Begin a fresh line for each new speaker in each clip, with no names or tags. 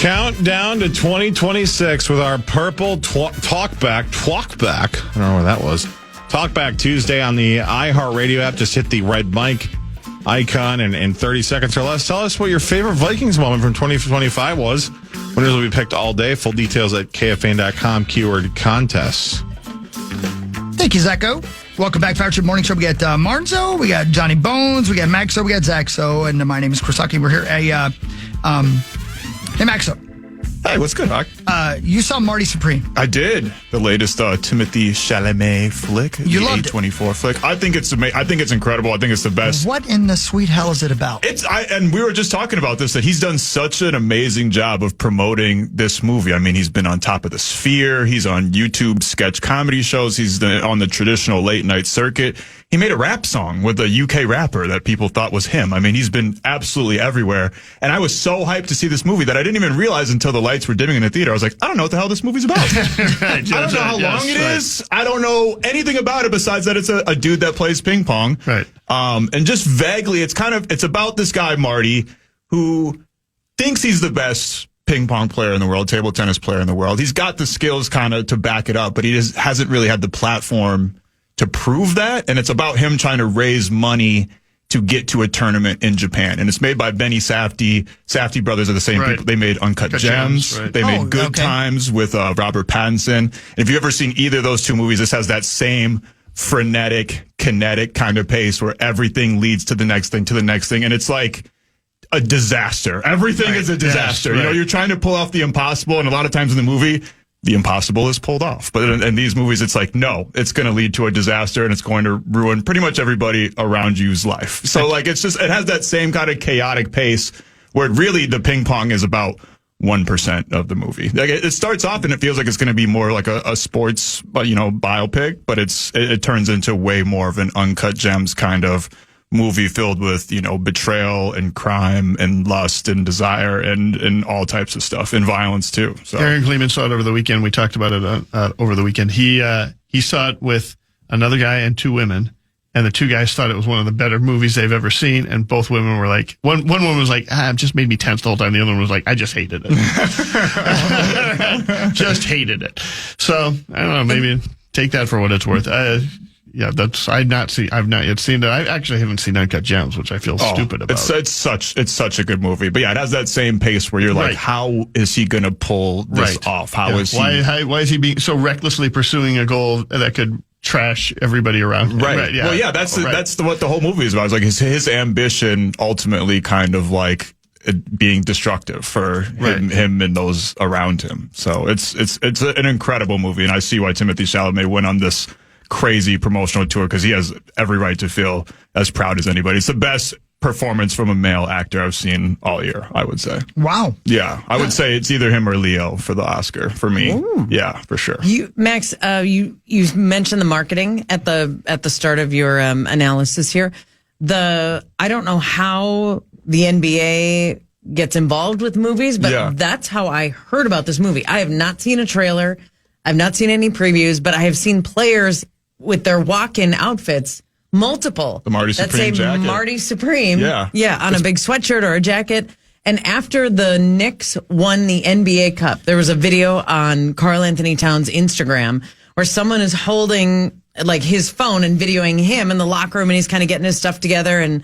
Countdown to 2026 with our purple talkback. I don't know where that was. Talkback Tuesday on the iHeartRadio app. Just hit the red mic icon and in 30 seconds or less, tell us what your favorite Vikings moment from 2025 was. Winners will be picked all day. Full details at KFAN.com, keyword contests.
Thank you, Zacho. Welcome back to our Morning Show. We got Marnzo, we got Johnny Bones, we got Maxo, we got Zaxo, and my name is Chris Hockey. We're here. Hey, Maxo.
Hey, what's good, Hawk?
You saw Marty Supreme.
I did. The latest Timothée Chalamet flick.
You loved it.
A24 flick. I think it's amazing. I think it's incredible. I think it's the best.
What in the sweet hell is it about?
And we were just talking about this, that he's done such an amazing job of promoting this movie. I mean, he's been on top of the Sphere. He's on YouTube sketch comedy shows. He's on the traditional late night circuit. He made a rap song with a UK rapper that people thought was him. I mean, he's been absolutely everywhere. And I was so hyped to see this movie that I didn't even realize until the lights were dimming in the theater. I was like, I don't know what the hell this movie's about. I don't know how long it is. I don't know anything about it besides that it's a dude that plays ping pong.
Right.
And just vaguely, it's about this guy, Marty, who thinks he's the best ping pong player in the world, table tennis player in the world. He's got the skills kind of to back it up, but he just hasn't really had the platform to prove that. And it's about him trying to raise money to get to a tournament in Japan. And it's made by Benny Safdie. Safdie brothers are the same people. They made Uncut Gems.
Right.
They made Good Times with Robert Pattinson. And if you've ever seen either of those two movies, this has that same frenetic, kinetic kind of pace where everything leads to the next thing, to the next thing. And it's like a disaster. Everything is a disaster. Yes, right. You know, you're trying to pull off the impossible. And a lot of times in the movie, the impossible is pulled off. But in these movies, it's like, no, it's going to lead to a disaster and it's going to ruin pretty much everybody around you's life. So like, it has that same kind of chaotic pace where really the ping pong is about 1% of the movie. Like it starts off and it feels like it's going to be more like a sports, biopic, but it turns into way more of an Uncut Gems kind of movie filled with, betrayal and crime and lust and desire and all types of stuff and violence too. So
Aaron Kleeman saw it over the weekend. We talked about it over the weekend. He saw it with another guy and two women, and the two guys thought it was one of the better movies they've ever seen. And both women were like, one woman was like, it just made me tense the whole time. The other one was like, I just hated it. Just hated it. So I don't know, maybe take that for what it's worth. Yeah, I've not yet seen that. I actually haven't seen Uncut Gems, which I feel stupid about.
It's such a good movie. But yeah, it has that same pace where you're like, how is he going to pull this off? Why
is he being so recklessly pursuing a goal that could trash everybody around him?
Right. Yeah. Well, yeah, that's what the whole movie is about. It's like his ambition ultimately kind of like it being destructive for him and those around him. So it's an incredible movie, and I see why Timothée Chalamet went on this crazy promotional tour because he has every right to feel as proud as anybody. It's the best performance from a male actor I've seen all year, I would say.
Wow.
Yeah, I would say it's either him or Leo for the Oscar for me. Ooh. Yeah, for sure.
Max, you mentioned the marketing at the start of your analysis here. I don't know how the NBA gets involved with movies, but that's how I heard about this movie. I have not seen a trailer. I've not seen any previews, but I have seen players with their walk-in outfits, multiple.
The Marty Supreme jacket.
Marty Supreme.
Yeah.
Yeah, on a big sweatshirt or a jacket. And after the Knicks won the NBA Cup, there was a video on Karl Anthony Towns' Instagram where someone is holding like his phone and videoing him in the locker room, and he's kind of getting his stuff together, and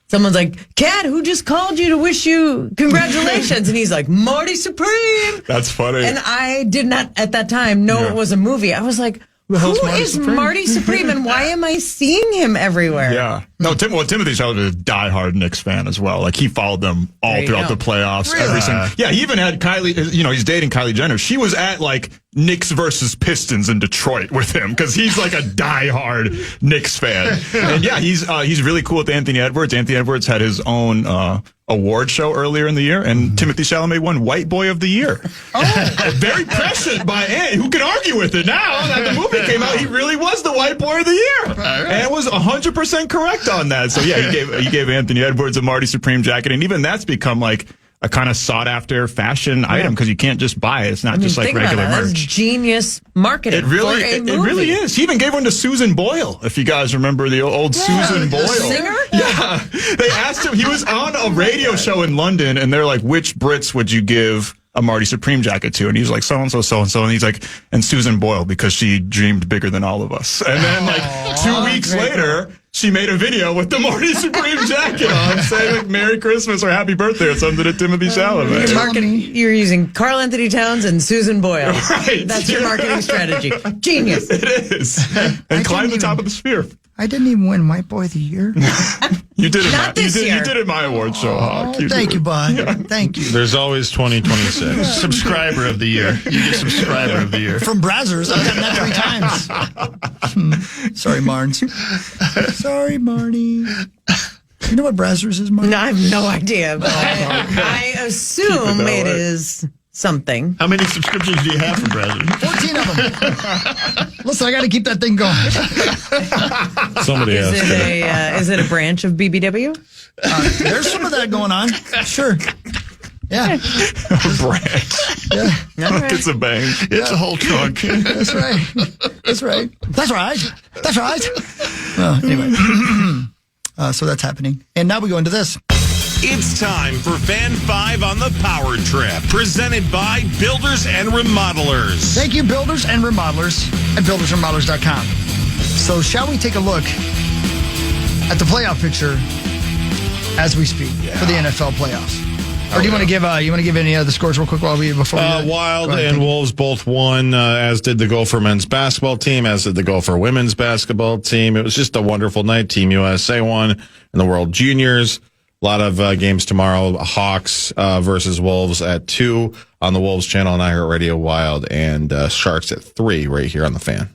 someone's like, Cat, who just called you to wish you congratulations? And he's like, Marty Supreme.
That's funny.
And I did not, at that time, know it was a movie. I was like, who is Marty Supreme, and why am I seeing him everywhere?
Yeah. No, Timothée Chalamet is a diehard Knicks fan as well. Like, he followed them all throughout the playoffs.
Really?
Yeah, he even had Kylie, he's dating Kylie Jenner. She was at, like, Knicks versus Pistons in Detroit with him because he's, like, a diehard Knicks fan. And, yeah, he's really cool with Anthony Edwards. Anthony Edwards had his own award show earlier in the year, and Timothée Chalamet won White Boy of the Year. Oh, very prescient by Ant. Who can argue with it now that the movie came out? He really was the White Boy of the Year, and was 100% correct on that. So yeah, he gave Anthony Edwards a Marty Supreme jacket, and even that's become like a kind of sought after fashion item because you can't just buy it. It's not just like regular merch.
That's genius marketing.
It really is. He even gave one to Susan Boyle. If you guys remember the old Susan Boyle,
the singer.
Yeah, they asked him. He was on a radio show in London, and they're like, "Which Brits would you give a Marty Supreme jacket to? And he was like, so-and-so, so-and-so. And he's like, and Susan Boyle, because she dreamed bigger than all of us. And then like 2 weeks later, she made a video with the Marty Supreme jacket on saying like, Merry Christmas or Happy Birthday or something to Timothy Chalamet.
You're using Karl Anthony Towns and Susan Boyle.
Right.
That's your marketing strategy. Genius.
It is. And climb the top of the sphere.
I didn't even win White Boy of the Year.
You did it.
Not this year.
You did it my award show, Hawk.
Thank you, bud. Thank you.
There's always 2026.
Subscriber of the year. You get subscriber of the year.
From Brazzers. I've gotten that 3 times. Sorry, Marnes. Sorry, Marnie. You know what Brazzers is, Marnie?
No, I have no idea, but I assume it
way.
is something.
How many subscriptions do you have from Brazil?
14 of them. Listen, I got to keep that thing going.
Somebody
Is
asked.
is it a branch of BBW?
There's some of that going on. Sure. Yeah.
Branch.
Yeah.
All right.
It's a bank.
It's a whole trunk.
That's right. That's right. That's right. That's right. Anyway. So that's happening. And now we go into this.
It's time for Fan 5 on the Power Trip, presented by Builders and Remodelers.
Thank you, Builders and Remodelers at buildersandremodelers.com. So shall we take a look at the playoff picture as we speak for the NFL playoffs? Or do you want to give any other scores real quick before we
Wild
go ahead,
and Wolves both won, as did the Gopher men's basketball team, as did the Gopher women's basketball team. It was just a wonderful night. Team USA won in the World Juniors. A lot of games tomorrow. Hawks versus Wolves at 2 on the Wolves channel on iHeartRadio. Wild and Sharks at 3 right here on the Fan.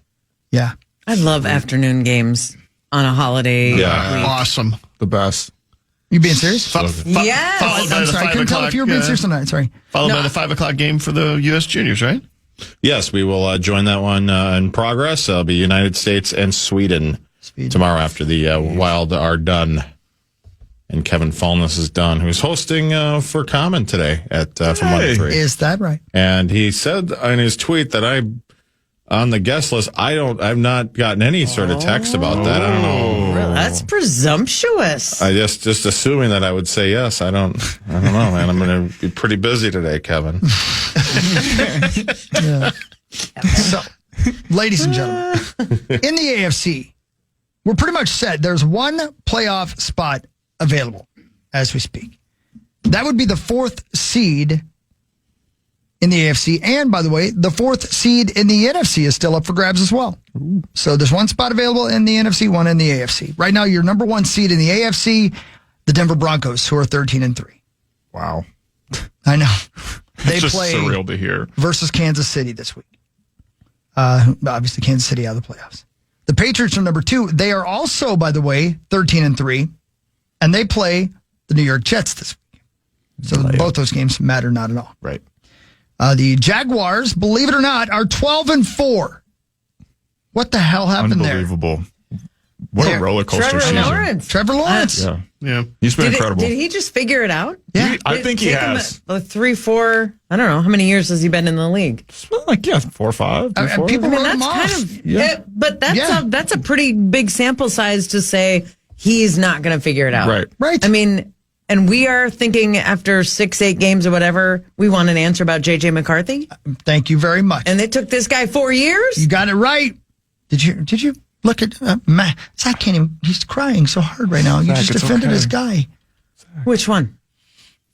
Yeah.
I love afternoon games on a holiday week.
Awesome.
The best.
You being serious?
Yes.
Followed by
I'm
the
sorry, I
5
couldn't tell
o'clock.
if you were being serious or not. Sorry.
Followed by the 5 o'clock game for the U.S. Juniors, right?
Yes, we will join that one in progress. It'll be United States and Sweden tomorrow after the Wild are done. And Kevin Fulness is done, who's hosting for Common today at from 1 to 3.
Is that right?
And he said in his tweet that on the guest list, I've not gotten any sort of text about that. I don't know.
That's presumptuous.
I just assuming that I would say yes. I don't know, man. I'm going to be pretty busy today, Kevin.
So, ladies and gentlemen, in the AFC, we're pretty much set. There's one playoff spot available as we speak. That would be the 4th seed in the AFC. And by the way, the 4th seed in the NFC is still up for grabs as well. So there's one spot available in the NFC, one in the AFC. Right now, your number 1 seed in the AFC, the Denver Broncos, who are 13-3.
Wow.
I know. They
It's just
play
surreal to hear.
versus Kansas City this week. Obviously, Kansas City out of the playoffs. The Patriots are number 2. They are also, by the way, 13-3. And they play the New York Jets this week. So both those games matter not at all.
Right.
The Jaguars, believe it or not, are 12-4. What the hell happened there?
Unbelievable. What a roller coaster
Trevor
season.
Lawrence.
Trevor Lawrence.
Yeah.
Yeah.
He's been incredible.
Did he just figure it out?
Yeah.
I think he
Take him
has.
3, 4, I don't know. How many years has he been in the league?
Like, 4 or 5.
And
4.
people wrote
That's
him off.
kind of, but
Yeah.
that's a pretty big sample size to say he's not going to figure it out.
Right.
Right.
I mean, and we are thinking after 6, 8 games or whatever, we want an answer about J.J. McCarthy.
Thank you very much.
And it took this guy 4 years?
You got it right. Did you look at Matt? Zach can't even. He's crying so hard right now. You
Zach,
just
it's
defended
okay.
his guy,
Which one?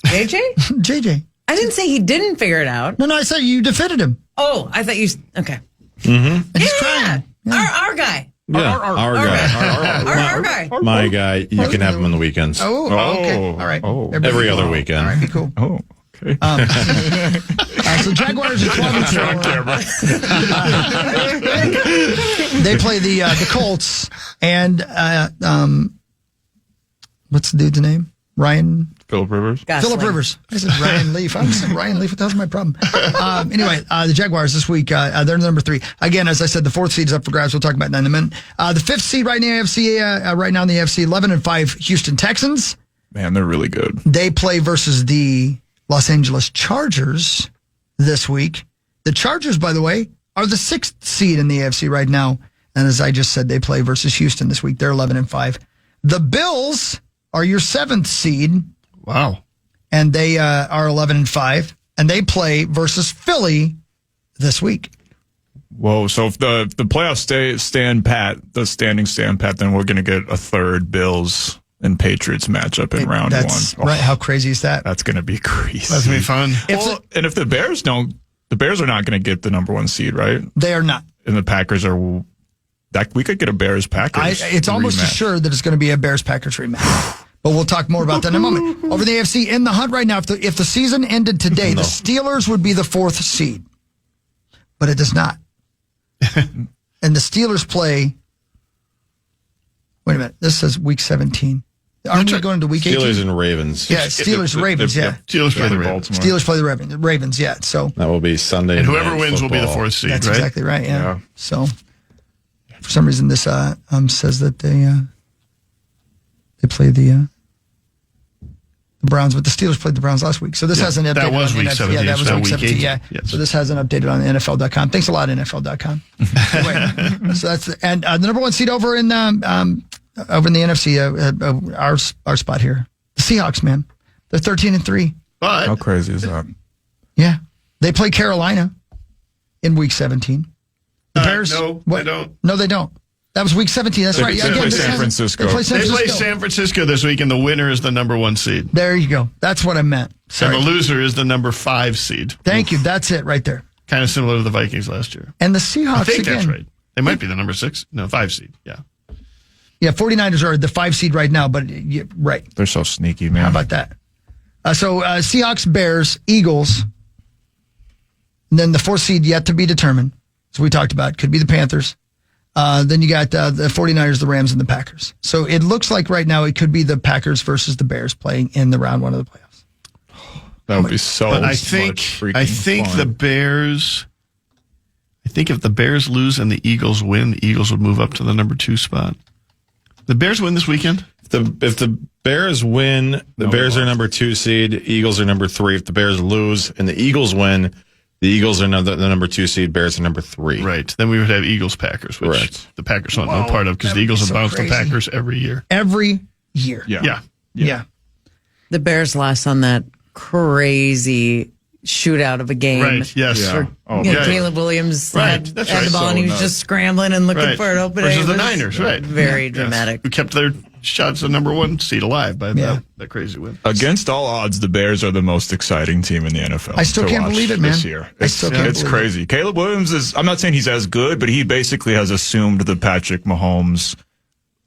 JJ?
JJ.
I didn't say he didn't figure it out.
No, I said you defended him.
Oh, I thought you. Okay.
And he's
Yeah.
crying.
Our guy.
Yeah, our guy.
Our guy.
My guy. You can have him on the weekends.
Oh, okay. All right.
Oh.
Everybody
Every
be
other
cool.
weekend.
All right, be cool.
Oh, okay.
So Jaguars are 12-4. They play the Colts and what's the dude's name? Ryan.
Philip Rivers.
Philip Rivers. I said Ryan Leaf. I said Ryan Leaf. What the hell's my problem? Anyway, the Jaguars this week, they're number 3. Again, as I said, the 4th seed is up for grabs. We'll talk about that in a minute. The 5th seed right in the AFC, right now in the AFC, 11-5 Houston Texans.
Man, they're really good.
They play versus the Los Angeles Chargers this week. The Chargers, by the way, are the 6th seed in the AFC right now. And as I just said, they play versus Houston this week. They're 11-5. The Bills are your 7th seed.
Wow.
And they are 11-5. and they play versus Philly this week.
Whoa! So if the playoffs stand pat, the standings stand pat, then we're going to get a third Bills and Patriots matchup in round
That's
one.
right. How crazy is that?
That's going to be crazy.
That's going to be fun.
And if the Bears don't, the Bears are not going to get the number 1 seed, right?
They are not.
And the Packers are. That we could get a Bears-Packers.
It's almost
rematch.
assured that it's going to be a Bears-Packers rematch. But we'll talk more about that in a moment. Over the AFC, in the hunt right now, if the season ended today, the Steelers would be the 4th seed. But it does not. And the Steelers play. Wait a minute. This says week 17. Aren't we going into week 18?
Steelers and Ravens.
Yeah, Steelers, Ravens, yeah.
Steelers play the
Baltimore.
Steelers play the Ravens, yeah. So
That will be Sunday.
And whoever
night
wins will be the
football.
4th seed,
that's
right?
exactly right, yeah.
Yeah.
So for some reason this says that they play the Browns, but the Steelers played the Browns last week. So this hasn't updated.
That was
on the
week
NFL.
17.
Yeah, that was
so
week
week
17.
18.
Yeah.
Yes.
So this hasn't updated on NFL.com. Thanks a lot, NFL.com. Anyway, so that's the number 1 seed over in the NFC. Our spot here, the Seahawks. Man, they're 13-3.
But
How crazy is that?
Yeah, they play Carolina in week 17. The Bears.
no,
what?
they don't.
No, they don't. That was week 17. That's right.
they play
this
San
hasn't-
Francisco.
They play San
they play
Francisco.
San Francisco this week, and the winner is the number 1 seed.
There you go. That's what I meant. Sorry.
And the loser is the number 5 seed.
Thank you. That's it right there.
Kind of similar to the Vikings last year.
And the Seahawks
I think
again.
that's right. They might be the number 5 seed. Yeah.
Yeah, 49ers are the 5 seed right now, but right.
They're so sneaky, man.
How about that? So Seahawks, Bears, Eagles, and then the 4th seed yet to be determined. So we talked about could be the Panthers. Then you got the 49ers, the Rams, and the Packers. So it looks like right now it could be the Packers versus the Bears playing in the round 1 of the playoffs.
That would be so.
But I
much
think
freaking fun.
the Bears. I think if the Bears lose and the Eagles win, the Eagles would move up to the number 2 spot. The Bears win this weekend.
If the Bears win, the Bears are number 2 seed. Eagles are number 3. If the Bears lose and the Eagles win, the Eagles are the number 2 seed. Bears are number 3.
Right. Then we would have Eagles Packers, which
Correct.
the Packers want no part of because the Eagles have bounced the Packers every year.
Every year.
Yeah.
Yeah.
The Bears lost on that crazy shootout of a game.
Right. Yes.
Yeah.
Where,
Oh,
you know,
yeah.
Caleb Williams
Right.
had
That's
the
right.
ball and he was
So
just scrambling and looking
Right.
for an opening.
Versus the
It was
Niners, right.
Very
Yes.
dramatic.
Who kept their shots at number 1 seed alive by
Yeah.
that crazy win.
Against all odds, the Bears are the most exciting team in the NFL.
I still
to
can't
watch
believe it, man.
This year.
I still can't
It's
believe it.
crazy. Caleb Williams is, I'm not saying he's as good, but he basically has assumed the Patrick Mahomes,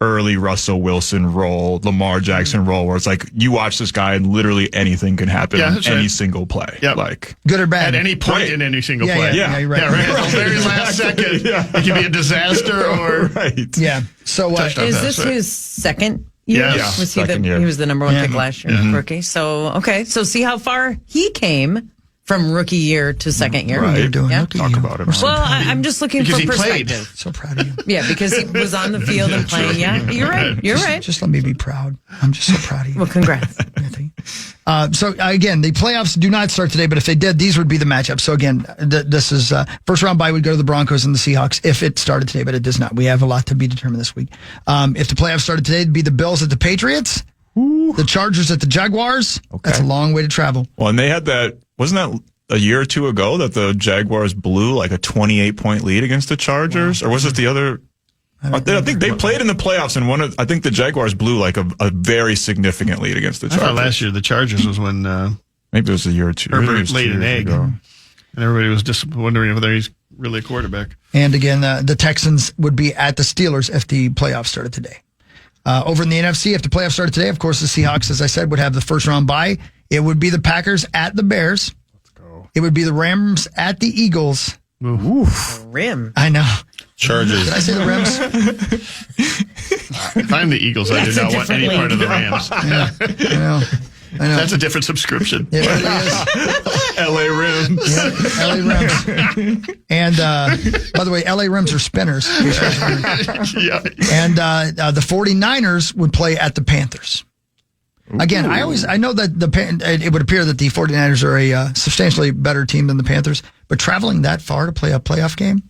early Russell Wilson role, Lamar Jackson role, where it's like you watch this guy and literally anything can happen
Yeah,
on
that's
any
right.
single play.
Yep.
Like,
Good or bad.
At any point
Right.
in any single
Yeah,
play.
yeah, you're right.
Yeah, right.
Yeah.
At the very last second.
Yeah.
It can be a disaster or.
right.
Yeah. So
Touchdown.
Is
That's
this
right.
his second year?
Yes.
Yeah,
Was he
second
the,
year.
he was the number 1
Yeah.
pick last year, rookie. So, okay. So see how far he came from rookie year to second year.
Right.
you're doing.
Yeah.
Look at
Talk
you.
about it,
We're so
Well,
proud of you.
I'm just looking
Because
for
he played.
perspective.
So proud of you.
Yeah, because he was on the field and playing. Yeah, you're right. You're right.
Just let me be proud. I'm just so proud of you.
Well, congrats.
So again, the playoffs do not start today, but if they did, these would be the matchups. So again, this is first round bye would go to the Broncos and the Seahawks if it started today, but it does not. We have a lot to be determined this week. If the playoffs started today, it'd be the Bills at the Patriots, the Chargers at the Jaguars.
Okay.
That's a long way to travel.
Well, and they had that, wasn't that a year or two ago that the Jaguars blew like a 28-point lead against the Chargers? Or was it the other? I think they played in the playoffs and I think the Jaguars blew like a very significant lead against the
I
Chargers.
thought last year the Chargers was when
Maybe it was a year or two. Maybe it
Herbert
was
laid
2
an
years
egg.
ago.
And everybody was just wondering whether he's really a quarterback.
And again, the Texans would be at the Steelers if the playoffs started today. Over in the NFC, if the playoffs started today, of course, the Seahawks, as I said, would have the first round bye. It would be the Packers at the Bears.
Let's go.
It would be the Rams at the Eagles.
Rim.
I know.
Chargers.
Did I say the Rams?
If I'm the Eagles, I do not want any part of the Rams.
I know.
That's a different subscription.
It really is.
LA Rims.
Yeah, LA Rims. And by the way, LA Rims are spinners.
Yeah.
And the 49ers would play at the Panthers. Again, I know that it would appear that the 49ers are a substantially better team than the Panthers, but traveling that far to play a playoff game,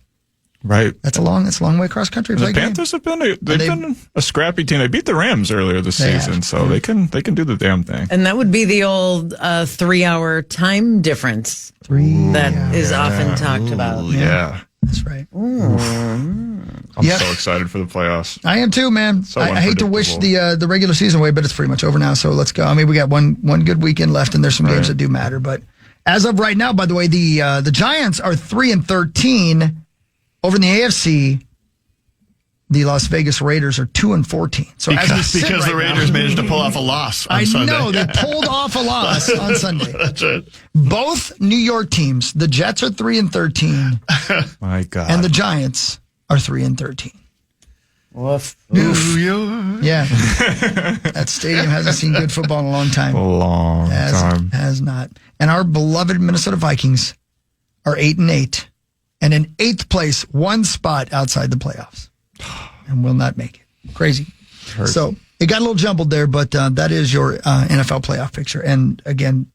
Right.
That's a long way across country.
The Panthers have been been a scrappy team. They beat the Rams earlier this season, so they can do the damn thing.
And that would be the old 3-hour time difference that is often talked about.
Yeah.
That's right.
I'm so excited for the playoffs.
I am too, man.
So
I hate to wish the regular season away, but it's pretty much over now. So let's go. I mean, we got one good weekend left, and there's some games that do matter. But as of right now, by the way, the Giants are 3-13 over in the AFC. The Las Vegas Raiders are 2-14. So
because the Raiders managed to pull off a loss on Sunday.
I know they pulled off a loss on Sunday.
That's right.
Both New York teams, the Jets are 3-13,
My God.
and the Giants are 3-13.
Woof.
New York.
Yeah, that stadium hasn't seen good football in a long time.
A long time.
Has not. And our beloved Minnesota Vikings are 8-8, and in 8th place, one spot outside the playoffs, and will not make it. Crazy. So it got a little jumbled there, but that is your NFL playoff picture. And again,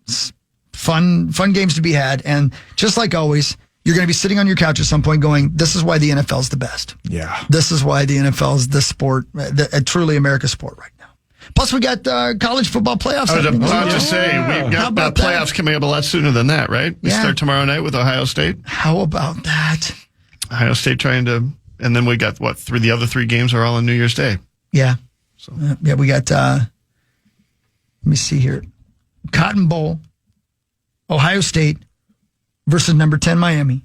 fun games to be had. And just like always, you're going to be sitting on your couch at some point going, this is why the NFL is the best.
Yeah.
This is why the NFL is the sport, truly America's sport right now. Plus, we got college football playoffs.
I was about to say, we've
How
got
about
playoffs
that?
coming up a lot sooner than that, right? We
Yeah.
start tomorrow night with Ohio State.
How about that?
Ohio State trying to, and then we got the other 3 games are all on New Year's Day.
Yeah. Yeah, we got, let me see here. Cotton Bowl, Ohio State versus number 10 Miami.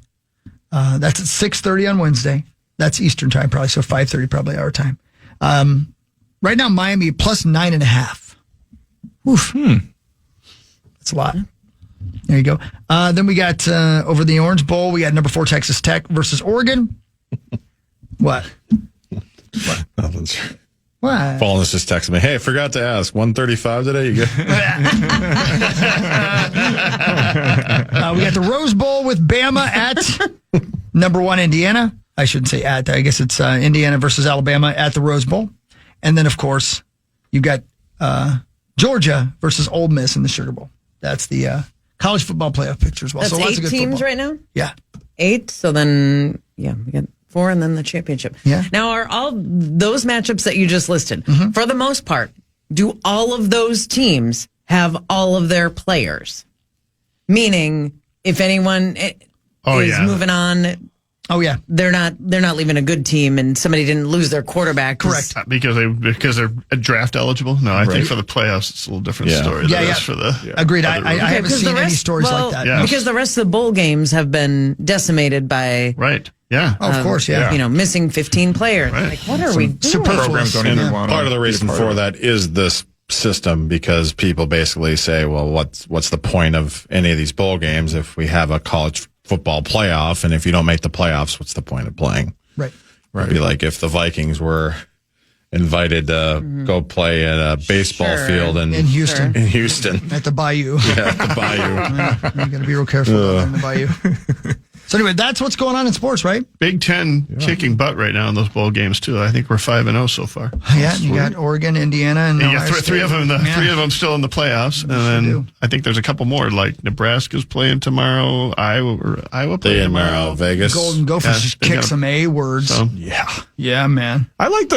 That's at 6:30 on Wednesday. That's Eastern time probably, so 5:30 probably our time. Right now, Miami plus 9.5. Oof. That's a lot. There you go. Then we got over the Orange Bowl, we got number 4 Texas Tech versus Oregon. What?
Nothing's.
What?
Fallness just texted me, hey, I forgot to ask, 135 today? You good?
We got the Rose Bowl with Bama at number 1 Indiana. I shouldn't say at. I guess it's Indiana versus Alabama at the Rose Bowl. And then, of course, you got Georgia versus Ole Miss in the Sugar Bowl. That's the college football playoff picture as well.
That's
so lots
8
of good
teams
football.
right now?
Yeah.
8. So then, we got 4 and then the championship.
Yeah.
Now, are all those matchups that you just listed, for the most part, do all of those teams have all of their players? Meaning, if anyone is moving on,
Oh, yeah.
they're not leaving a good team, and somebody didn't lose their quarterback.
Correct.
Because they're draft eligible? No, I think for the playoffs, it's a little different story than it is for the...
Agreed. I haven't
because
seen any stories like that.
Yeah.
Because the rest of the bowl games have been decimated by,
Right. Yeah.
Oh, of course, yeah.
missing 15 players.
Right.
Like, what are we doing?
superfluous.
Programs don't even want
Part of the reason for that is this system, because people basically say, well, what's the point of any of these bowl games if we have a college football playoff, and if you don't make the playoffs, what's the point of playing?
Right.
It'd be like if the Vikings were invited to go play at a baseball field in
Houston.
In Houston.
At the Bayou.
Yeah, at the Bayou.
You got to be real careful in the Bayou. So anyway, that's what's going on in sports, right?
Big Ten kicking butt right now in those bowl games, too. I think we're 5-0 so far.
Yeah, you got Oregon, Indiana, and
You
Ohio
got three of them.
State.
Three of them still in the playoffs, and then
do.
I think there's a couple more. Like Nebraska's playing tomorrow. Iowa
They
playing
in
tomorrow.
Vegas.
Golden Gophers
Yeah,
just
they
kick
got 'em.
some A words.
So,
Yeah, man.
I like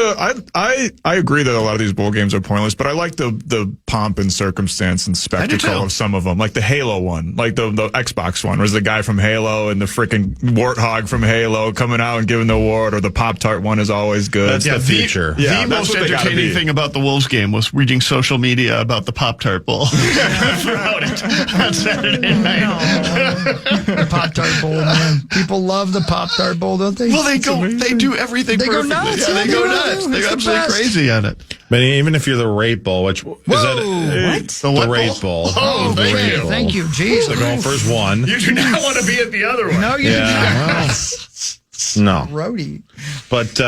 I agree that a lot of these bowl games are pointless, but I like the pomp and circumstance and spectacle
too.
of some of them. Like the Halo one, like the Xbox one, where's the guy from Halo and the freaking warthog from Halo coming out and giving the award, or the Pop-Tart one is always good.
That's the future.
Yeah,
the
that's
most
what they gotta
entertaining
be.
thing about the Wolves game was reading social media about the Pop-Tart Bowl throughout it on Saturday night.
The Pop-Tart Bowl, man. People love the Pop-Tart Bowl, don't they?
Well, they do everything
They go
perfectly.
nuts.
Yeah, they
Yeah,
go
they
nuts.
do.
They're
It's the
absolutely
best.
crazy on it.
But even if you're the Rate Bowl, which is that
The what
Rate Bowl?
Oh,
The
thank
Rate
you.
Bowl.
Thank you. Jeez.
The golfers won.
You do not want to be at the other one.
No, you
Yeah, No,
Roadie.
but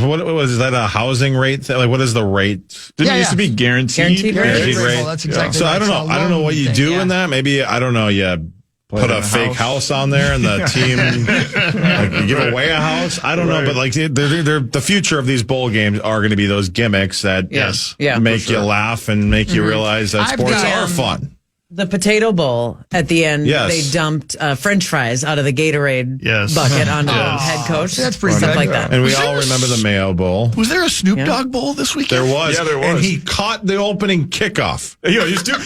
what was that? A housing rate? Like, what is the rate?
Didn't
Yeah,
it used to be guaranteed?
Guaranteed
Well,
rate.
that's exactly
So
right.
I don't know.
It's a
I don't know what
loan
you
thing,
do
yeah.
in that. Maybe I don't know. You put
in
a
a
fake house on there, and the team like, you give away a house. I don't know, but like they're the future of these bowl games are going to be those gimmicks that
Yes.
Yeah,
make
for
you
sure.
laugh and make you realize that
I've
sports
got-
are fun.
The potato bowl at the end,
Yes.
they dumped French fries out of the Gatorade bucket onto the head coach.
That's pretty
Stuff
good.
like that.
And we all remember the Mayo Bowl.
Was there a Snoop Dogg bowl this weekend?
There was.
Yeah, there was.
And he caught the opening kickoff.
You know,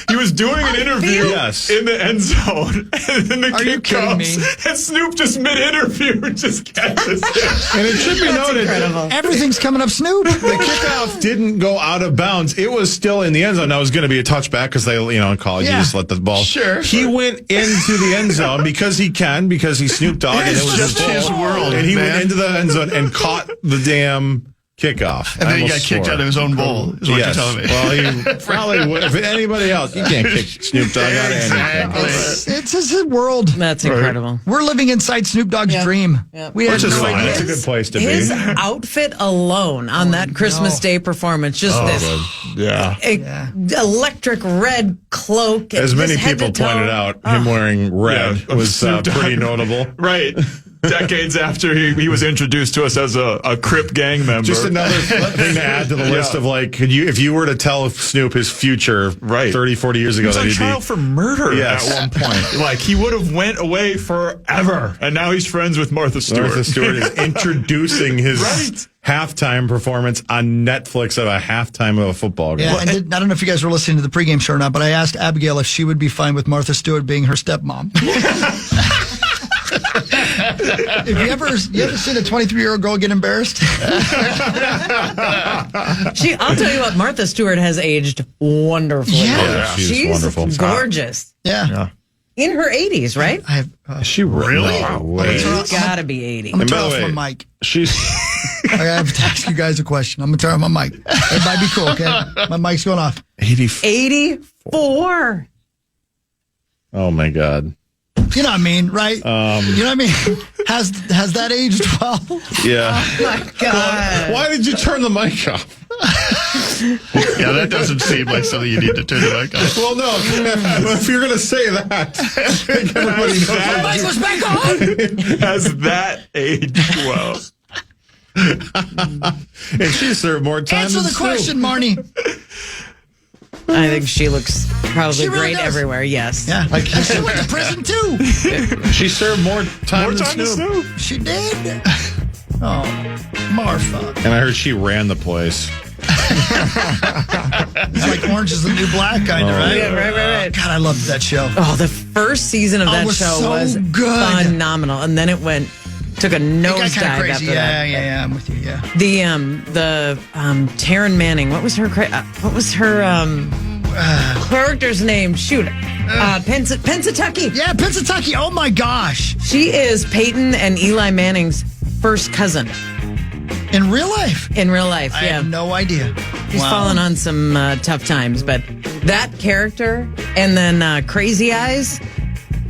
he was doing an interview
Yes.
in the end zone, and then the
Are you
kick
kidding
comes,
me?
and Snoop just mid-interview just catches it.
And it should be noted,
Everything's coming up Snoop.
the kickoff didn't go out of bounds. It was still in the end zone. Now it was going to be a touchback because they, in college, you just let the ball.
Sure.
He went into the end zone because he's Snoop Dogg, and it was
just his
bowl.
world,
And he
man.
went into the end zone and caught the damn kickoff.
And then he got
Almost
kicked
swore.
out of his own bowl, is what
Yes.
you're telling me.
Well, he probably would. If anybody else, you can't kick Snoop Dogg out of anything.
It's his world.
That's incredible.
We're living inside Snoop Dogg's dream. We had
Which is
no
fine.
idea.
It's a good place to
His
be.
outfit alone on that Christmas Day performance, just this
Yeah.
electric red cloak.
As
just
many
head to
people
toe.
pointed out, him wearing red
Yeah,
was
Snoop Dogg.
pretty notable.
Right. Decades after he was introduced to us as a Crip gang member.
Just another thing to add to the list of if you were to tell Snoop his future 30, 40 years
He
ago,
was
that
on
he'd
trial
be.
for murder
Yes.
at one point. Like, he would have went away forever. And now he's friends with Martha Stewart.
Martha Stewart is introducing his halftime performance on Netflix of a halftime of a football game.
Yeah, and I don't know if you guys were listening to the pregame show or not, but I asked Abigail if she would be fine with Martha Stewart being her stepmom. If you ever seen a 23-year-old girl get embarrassed?
I'll tell you what, Martha Stewart has aged wonderfully.
Yeah.
She's wonderful.
Gorgeous.
Yeah.
In her 80s, right?
I have,
Is she really? No way.
She's got to be 80.
I'm going
And
to
by
turn
the
off
way,
my mic.
she's.
I have to ask you guys a question. I'm going to turn off my mic. Everybody be cool, okay? My mic's going off.
84.
Oh my God.
You know what I mean, right? You know what I mean? Has that aged well?
Yeah.
Oh my God.
Why did you turn the mic off?
Yeah, that doesn't seem like something you need to turn it back on.
Well, no. If you're going to say that, I think everybody knows.
The mic was back on.
Has that aged well?
And she served more time
Answer
than
the question, Marney.
I think she looks probably
She really
great
does.
everywhere, yes.
Yeah. And she went to prison, too.
She served more time than
than
Snoop.
Snoop.
She did. Oh, Martha.
And I heard she ran the place.
It's like Orange is the New Black, kind of, right?
Yeah, right.
God, I loved that show.
Oh, the first season of that
was
show
so
was
good.
phenomenal. And then it took a
It got
nosedive
kind of crazy.
after that.
Yeah, I'm with you. Yeah.
The Taryn Manning, what was her character's name? Shoot. Pensatucky.
Yeah, Pensatucky. Oh my gosh.
She is Peyton and Eli Manning's first cousin
In real life.
in real life.
I
Yeah.
have no idea.
She's fallen on some tough times, but that character and then Crazy Eyes.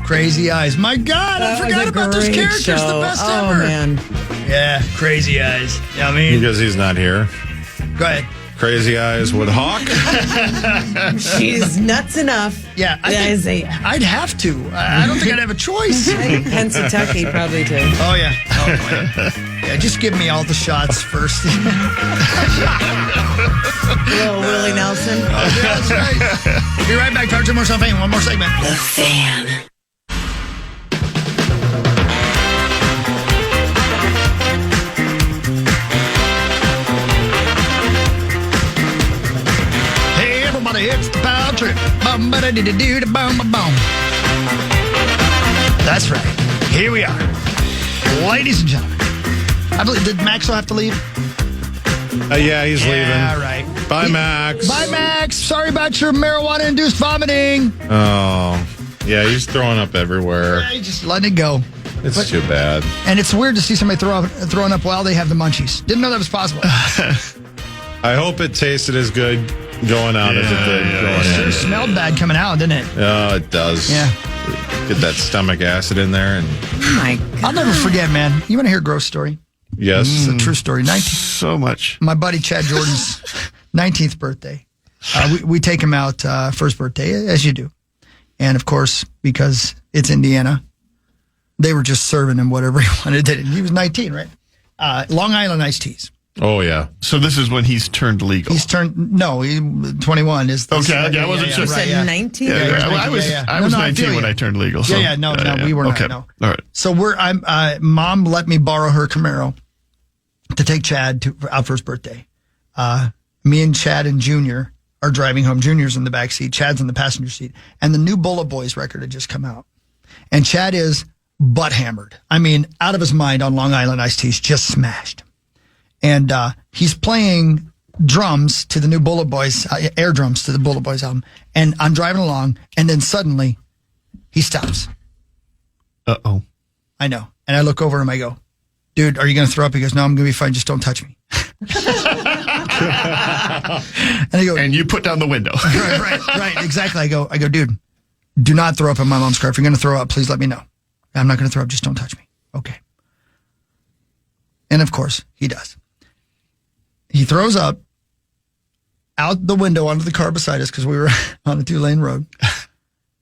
Crazy Eyes. My God, I forgot about those characters. The best
oh,
ever.
man.
Yeah, Crazy Eyes. Yeah, I mean,
Because he's not here.
go ahead.
Crazy Eyes with Hawk.
She's nuts enough.
Yeah, I'd have to. I don't think I'd have a choice.
I think Pensatucky probably too.
Oh, yeah. Oh, boy. Yeah, just give me all the shots first.
Little Willie Nelson.
That's right. Be right back. Talk to more stuff. One more segment.
The Fan.
Hey, everybody, it's the Power Trip. Bum-ba-da-dee-dee-dee-bum-ba-bum. That's right. Here we are. Ladies and gentlemen. I believe, did Maxwell have to leave?
Yeah, he's leaving.
Yeah, right.
Bye, Max.
Bye, Max. Sorry about your marijuana-induced vomiting.
Oh, yeah, he's throwing up everywhere.
Yeah, just letting it go.
It's too bad.
And it's weird to see somebody throwing up while they have the munchies. Didn't know that was possible.
I hope it tasted as good going out as it did going
Sure
in.
smelled bad coming out, didn't it?
Oh, it does.
Yeah.
Get that stomach acid in there. And
Oh my God.
I'll never forget, man. You want to hear a gross story?
yes.
It's a true story.
So much.
My buddy Chad Jordan's 19th birthday. We take him out for his birthday, as you do. And, of course, because it's Indiana, they were just serving him whatever he wanted. He was 19, right? Long Island iced teas.
Oh, yeah.
So this is when he's turned legal.
He's turned, 21 is the
Okay, I wasn't sure.
You said
yeah.
19?
Yeah, I was
yeah.
I was
No, I
19
feel
when
you.
I turned legal. So,
No, we were
okay.
not. No.
All right.
So Mom let me borrow her Camaro to take Chad out for his birthday. Me and Chad and Junior are driving home. Junior's in the back seat. Chad's in the passenger seat. And the new Bullet Boys record had just come out. And Chad is butt hammered. I mean, out of his mind on Long Island Iced Tea's just smashed. And he's playing drums to the new Bullet Boys, air drums to the Bullet Boys album. And I'm driving along, and then suddenly he stops.
Uh-oh.
I know. And I look over him, I go, dude, are you going to throw up? He goes, no, I'm going to be fine. Just don't touch me. And I go,
And you put down the window.
right, exactly. I go, dude, do not throw up in my mom's car. If you're going to throw up, please let me know. I'm not going to throw up. Just don't touch me. Okay. And of course, he does. He throws up out the window onto the car beside us because we were on a 2-lane road.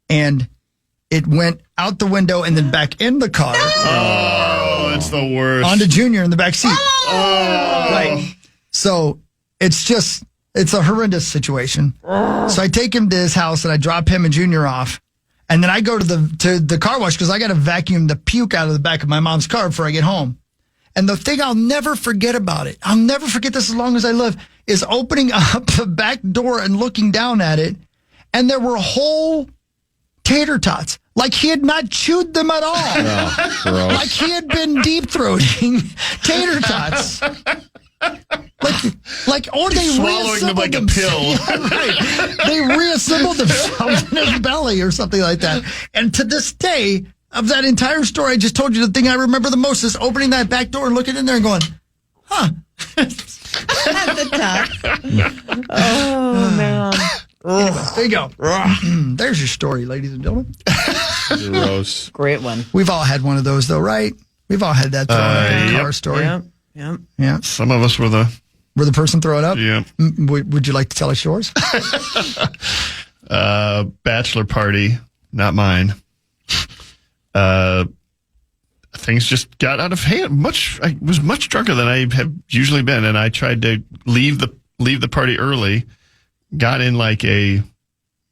And it went out the window and then back in the car.
Oh, it's the worst.
Onto Junior in the back seat. Right. So it's a horrendous situation. So I take him to his house and I drop him and Junior off. And then I go to the car wash because I got to vacuum the puke out of the back of my mom's car before I get home. And the thing I'll never forget about it, I'll never forget this as long as I live, is opening up the back door and looking down at it. And there were whole tater tots. Like he had not chewed them at all.
Oh, gross.
Like he had been deep throating tater tots. Or they
swallowing them like a pill.
Yeah, right. They reassembled themselves in his belly or something like that. And to this day, of that entire story I just told you, the thing I remember the most is opening that back door and looking in there and going, huh.
At the top. Oh, man.
Anyway, there you go. There's your story, ladies and gentlemen.
Gross.
Great one.
We've all had one of those, though, right? We've all had that thrown up in a car story.
Yep.
Yeah.
Some of us were the...
Were the person throw it up?
Yeah.
Would you like to tell us yours?
Bachelor party, not mine. Things just got out of hand. I was much drunker than I have usually been, and I tried to leave the party early. Got in like a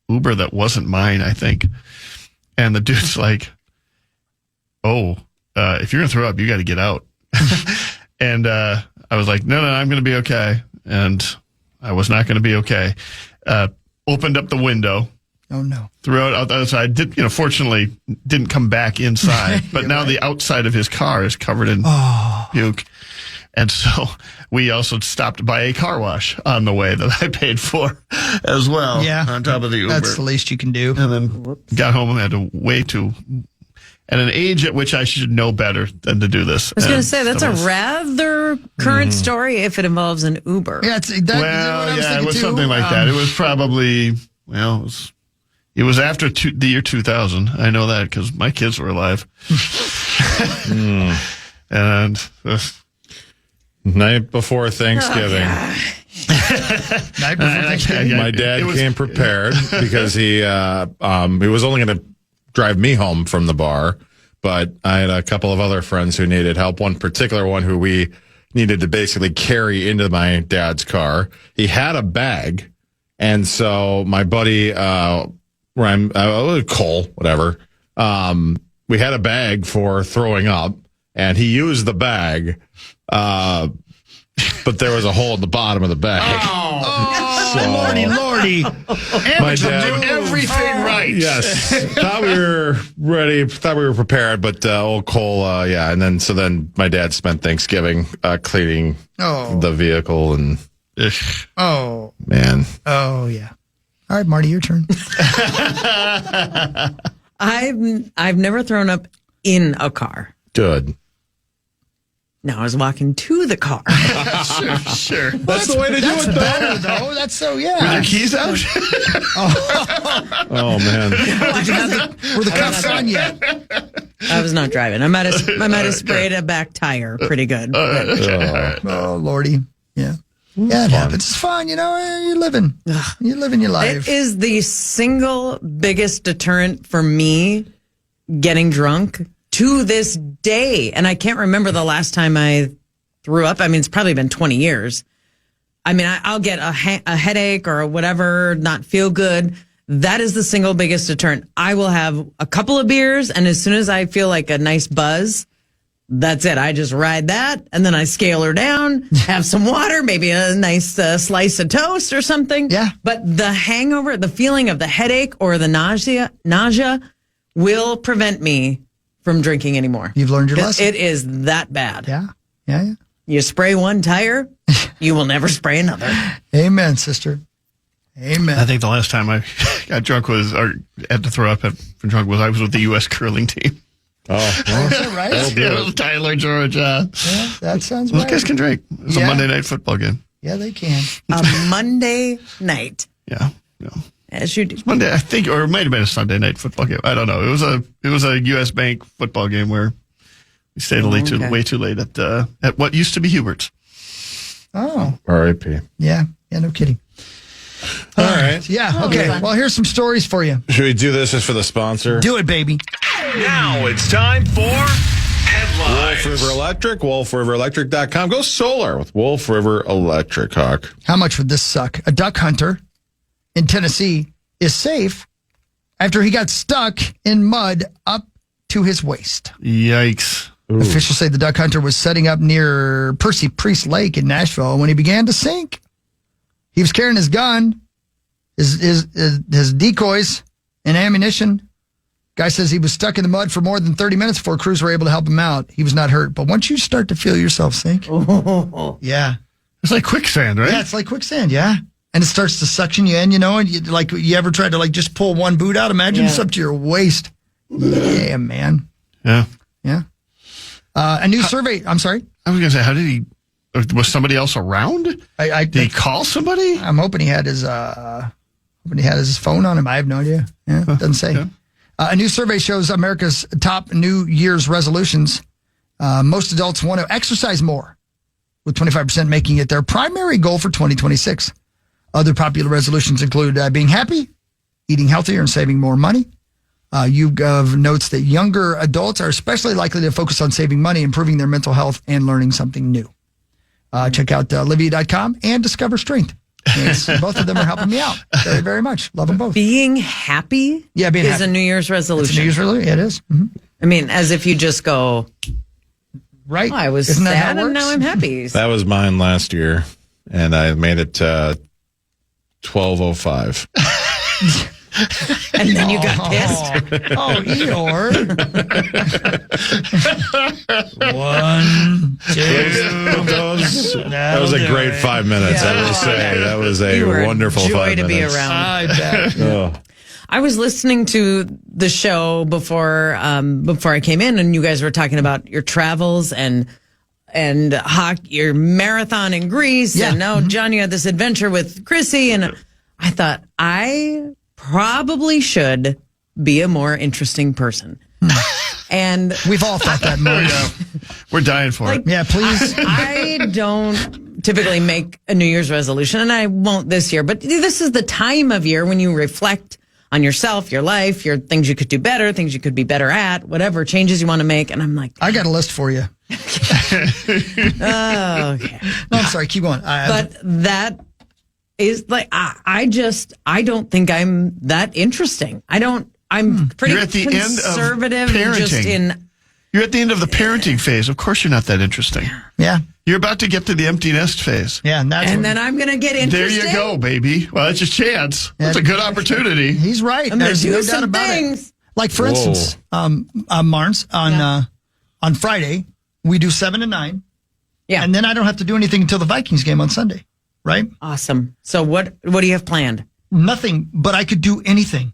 Uber that wasn't mine, I think. And the dude's like, "Oh, if you're gonna throw up, you got to get out." And I was like, "No, I'm gonna be okay." And I was not gonna be okay. Opened up the window.
Oh no!
Threw it out the outside. Fortunately, didn't come back inside. But now the outside of his car is covered in puke. And so we also stopped by a car wash on the way that I paid for as well.
Yeah,
on top of the Uber.
That's the least you can do.
And then got home and had to wait at an age at which I should know better than to do this.
I was going to say, that's a rather current story if it involves an Uber.
Yeah,
it was something like that. It was probably, it was after the year 2000. I know that because my kids were alive. And
night before Thanksgiving.
Night before Thanksgiving.
My dad came prepared because he was only going to drive me home from the bar, but I had a couple of other friends who needed help. One particular one who we needed to basically carry into my dad's car. He had a bag, and so my buddy, Cole, whatever, we had a bag for throwing up, and he used the bag, but there was a hole at the bottom of the bag.
Lordy.
My dad
do everything right.
Yes. Thought we were ready. Thought we were prepared, but old Cole, and then my dad spent Thanksgiving cleaning the vehicle and.
Oh
man.
Oh yeah. All right, Marty, your turn.
I've never thrown up in a car.
Good.
No, I was walking to the car.
Sure.
That's the way to do it, though.
Better, though. That's so, yeah.
Were your keys out?
Oh man.
Were the cuffs on yet?
I was not driving. I might have sprayed a back tire pretty good.
Oh, Lordy. Yeah. Yeah, it happens. It's fun, you're living. You're living your life.
It is the single biggest deterrent for me getting drunk to this day. And I can't remember the last time I threw up. I mean, it's probably been 20 years. I mean, I'll get a headache or whatever, not feel good. That is the single biggest deterrent. I will have a couple of beers, and as soon as I feel like a nice buzz, that's it. I just ride that, and then I scale her down, have some water, maybe a nice slice of toast or something.
Yeah.
But the hangover, the feeling of the headache or the nausea will prevent me from drinking anymore.
You've learned your lesson.
It is that bad.
Yeah. Yeah.
You spray one tire, you will never spray another.
Amen, sister. Amen.
I think the last time I got drunk or had to throw up I was with the U.S. curling team.
Oh, well,
Is that right?
Yeah, with Tyler, Georgia.
Yeah, that sounds
Those
right.
guys can drink. It was a Monday night football game.
Yeah, they can.
A Monday night,
Yeah.
as you do.
Monday, I think, or it might have been a Sunday night football game. I don't know. It was a U.S. Bank football game where we stayed way too late at what used to be Hubert's.
Oh,
R.I.P.
yeah. Yeah, no kidding.
All right.
Yeah, okay. Well, here's some stories for you.
Should we do this just for the sponsor?
Do it, baby.
Now it's time for headlines.
Wolf River Electric, wolfriverelectric.com. Go solar with Wolf River Electric, Hawk.
How much would this suck? A duck hunter in Tennessee is safe after he got stuck in mud up to his waist.
Yikes.
Ooh.
Officials say the duck hunter was setting up near Percy Priest Lake in Nashville when he began to sink. He was carrying his gun, his decoys, and ammunition. Guy says he was stuck in the mud for more than 30 minutes before crews were able to help him out. He was not hurt. But once you start to feel yourself sink, yeah.
It's like quicksand, right?
Yeah, it's like quicksand, yeah. And it starts to suction you in, and you ever tried to just pull one boot out? Imagine it's up to your waist. Yeah, man.
Yeah.
Yeah. A new survey. I'm sorry.
I was going to say, how did he? Was somebody else around? Did he call somebody?
I'm hoping he had his phone on him. I have no idea. Yeah, doesn't say.
Yeah.
A new survey shows America's top New Year's resolutions. Most adults want to exercise more, with 25% making it their primary goal for 2026. Other popular resolutions include being happy, eating healthier, and saving more money. YouGov notes that younger adults are especially likely to focus on saving money, improving their mental health, and learning something new. Check out Livia.com and Discover Strength. Yes, both of them are helping me out very, very much. Love them both.
Being happy
Yeah, being
is
happy.
a New Year's
It's a
resolution.
New Year's resolution. It is. Mm-hmm.
I mean, as if you just go,
Right.
oh, I was
Isn't that how
sad
it
and
works?
now I'm happy.
That was mine last year, and I made it 12:05.
And then you got pissed.
Oh, Eeyore. 1, 2.
That was a great 5 minutes, I will say. That was
You were
a wonderful
joy
5
to be
minutes.
around.
I bet.
Oh.
I was listening to the show before I came in, and you guys were talking about your travels and your marathon in Greece.
Yeah.
And now, John, you had this adventure with Chrissy, and I thought I probably should be a more interesting person. And
We've all thought that, Mark.
We're dying for it.
Yeah, please.
I don't typically make a New Year's resolution, and I won't this year. But this is the time of year when you reflect on yourself, your life, your things you could do better, things you could be better at, whatever changes you want to make. And I'm like,
I got a list for you.
oh, okay.
No, I'm sorry. Keep going.
But that is like, I don't think I'm that interesting. I'm pretty
You're at the end of
conservative
parenting.
just in.
You're at the end of the parenting phase. Of course, you're not that interesting.
yeah.
You're about to get to the empty nest phase.
Yeah. And that's
And
what-
then I'm going to get
There
interesting.
you go, baby. Well, that's your chance. That's a good opportunity.
he's right.
I'm going to
There's
do
no doubt
some
about
things.
it. Like, for instance, Marnes, on Friday, we do 7 to 9.
Yeah.
And then I don't have to do anything until the Vikings game on Sunday, right?
Awesome. So what do you have planned?
Nothing, but I could do anything.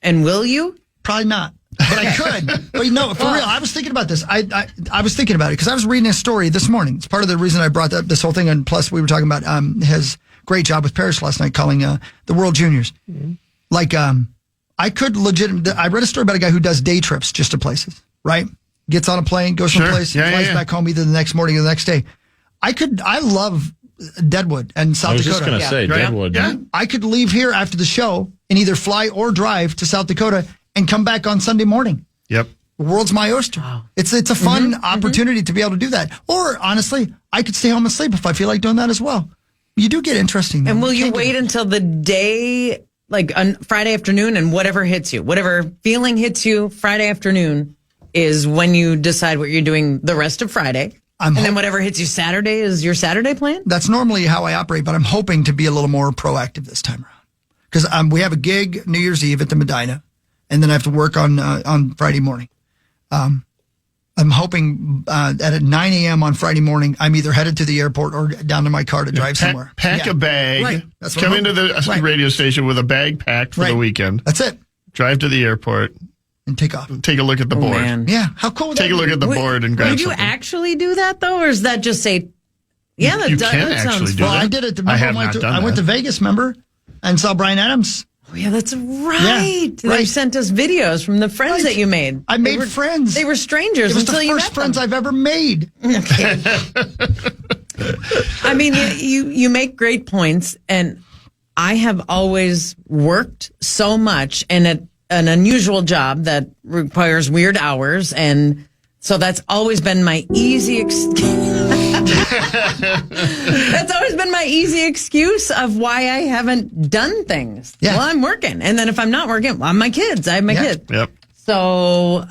And will you?
Probably not, but I could. But no, for real, I was thinking about this. I was thinking about it because I was reading a story this morning. It's part of the reason I brought up this whole thing. And plus, we were talking about his great job with Paris last night, calling the World Juniors. Mm-hmm. Like, I could I read a story about a guy who does day trips just to places, right? Gets on a plane, goes someplace, flies back home either the next morning or the next day. I love Deadwood and South
I was
Dakota.
just going to say, Deadwood.
Yeah.
I could leave here after the show and either fly or drive to South Dakota and come back on Sunday morning.
Yep.
The world's my oyster. It's a fun opportunity to be able to do that. Or honestly, I could stay home and sleep if I feel like doing that as well. You do get interesting.
And will you wait until the day, like on Friday afternoon, and whatever hits you, whatever feeling hits you Friday afternoon is when you decide what you're doing the rest of Friday? Then whatever hits you Saturday is your Saturday plan?
That's normally how I operate, but I'm hoping to be a little more proactive this time around. Because we have a gig New Year's Eve at the Medina, and then I have to work on Friday morning. I'm hoping that at 9 a.m. on Friday morning, I'm either headed to the airport or down to my car to drive somewhere.
Pack a bag.
Right. That's what
Come
I'm
into the radio station with a bag packed for the weekend.
That's it.
Drive to the airport.
And take off.
Take a look at the board.
Man.
Yeah. How cool would that
Take a look at the board and grab
Would you
something.
actually do that, though? Or is that just say, yeah, that,
You
that
can
sounds
actually do
fun?
Well,
that.
I did it.
I
Remember
have not done
I went to
that.
Vegas, remember? And saw Bryan Adams.
Oh, yeah, that's right. They
right.
sent us videos from the friends that you made.
I made friends.
They were strangers
It was
until
the
you
first
met
friends
them.
I've ever made.
Okay. I mean, you make great points, and I have always worked so much in an unusual job that requires weird hours, and so that's always been my easy That's always been my easy excuse of why I haven't done things.
Yeah.
Well, I'm working, and then if I'm not working, well, I'm my kids. I have my kids.
Yep.
So